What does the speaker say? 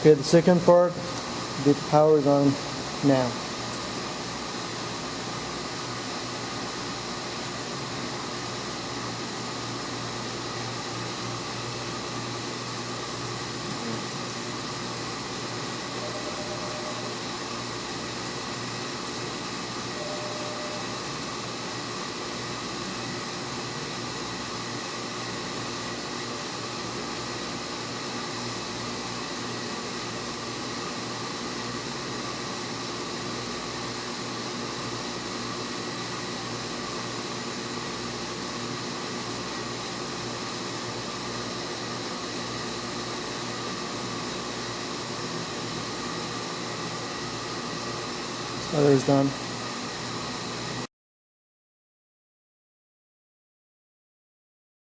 Okay, the second part, the power is on now. Other is done.